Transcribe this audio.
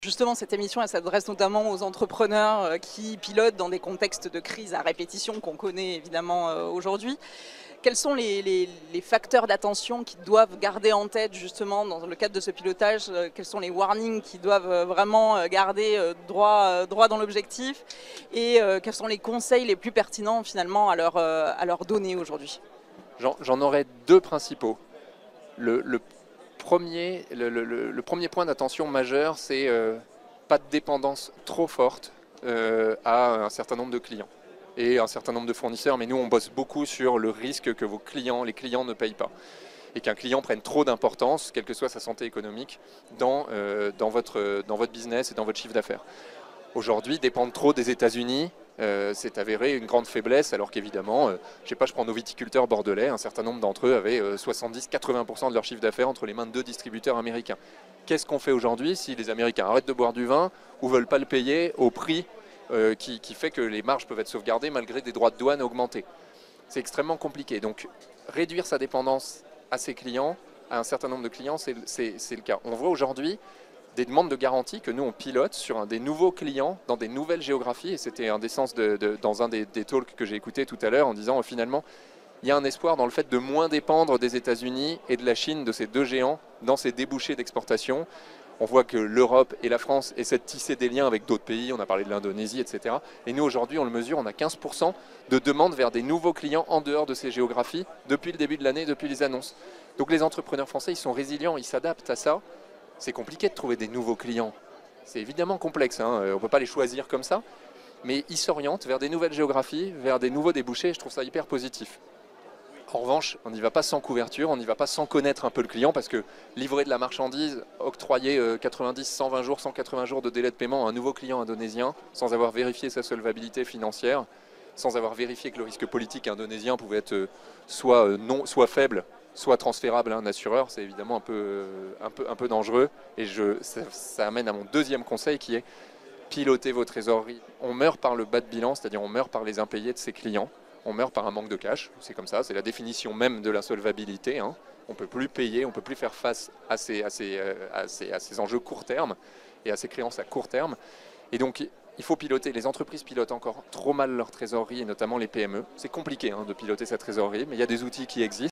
Justement, cette émission, elle s'adresse notamment aux entrepreneurs qui pilotent dans des contextes de crise à répétition qu'on connaît évidemment aujourd'hui. Quels sont les facteurs d'attention qu'ils doivent garder en tête justement dans le cadre de ce pilotage? Quels sont les warnings qu'ils doivent vraiment garder droit dans l'objectif? Et quels sont les conseils les plus pertinents finalement à leur donner aujourd'hui? J'en aurais deux principaux. Le premier point d'attention majeur, c'est pas de dépendance trop forte à un certain nombre de clients et un certain nombre de fournisseurs. Mais nous, on bosse beaucoup sur le risque que les clients ne payent pas. Et qu'un client prenne trop d'importance, quelle que soit sa santé économique, dans votre business et dans votre chiffre d'affaires. Aujourd'hui, dépendre trop des États-Unis, c'est avéré une grande faiblesse, alors qu'évidemment, je prends nos viticulteurs bordelais, un certain nombre d'entre eux avaient 70-80% de leur chiffre d'affaires entre les mains de 2 distributeurs américains. Qu'est-ce qu'on fait aujourd'hui si les Américains arrêtent de boire du vin ou ne veulent pas le payer au prix qui fait que les marges peuvent être sauvegardées malgré des droits de douane augmentés? C'est extrêmement compliqué. Donc, réduire sa dépendance à ses clients, à un certain nombre de clients, c'est le cas. On voit aujourd'hui des demandes de garantie que nous on pilote sur des nouveaux clients dans des nouvelles géographies, et c'était un des sens dans un des talks que j'ai écouté tout à l'heure en disant finalement il y a un espoir dans le fait de moins dépendre des États-Unis et de la Chine, de ces deux géants, dans ces débouchés d'exportation. On voit que l'Europe et la France essaient de tisser des liens avec d'autres pays, on a parlé de l'Indonésie, etc. Et nous aujourd'hui on le mesure, on a 15% de demandes vers des nouveaux clients en dehors de ces géographies depuis le début de l'année, depuis les annonces. Donc les entrepreneurs français, ils sont résilients, ils s'adaptent à ça. C'est compliqué de trouver des nouveaux clients. C'est évidemment complexe, on ne peut pas les choisir comme ça, mais ils s'orientent vers des nouvelles géographies, vers des nouveaux débouchés, je trouve ça hyper positif. En revanche, on n'y va pas sans couverture, on n'y va pas sans connaître un peu le client, parce que livrer de la marchandise, octroyer 90, 120 jours, 180 jours de délai de paiement à un nouveau client indonésien, sans avoir vérifié sa solvabilité financière, sans avoir vérifié que le risque politique indonésien pouvait être soit faible, soit transférable à un assureur, c'est évidemment un peu dangereux. Et ça amène à mon deuxième conseil qui est piloter vos trésoreries. On meurt par le bas de bilan, c'est-à-dire on meurt par les impayés de ses clients. On meurt par un manque de cash, c'est comme ça, c'est la définition même de l'insolvabilité. On ne peut plus payer, on ne peut plus faire face à ces enjeux court terme et à ces créances à court terme. Et donc, il faut piloter. Les entreprises pilotent encore trop mal leur trésorerie, et notamment les PME. C'est compliqué de piloter sa trésorerie, mais il y a des outils qui existent.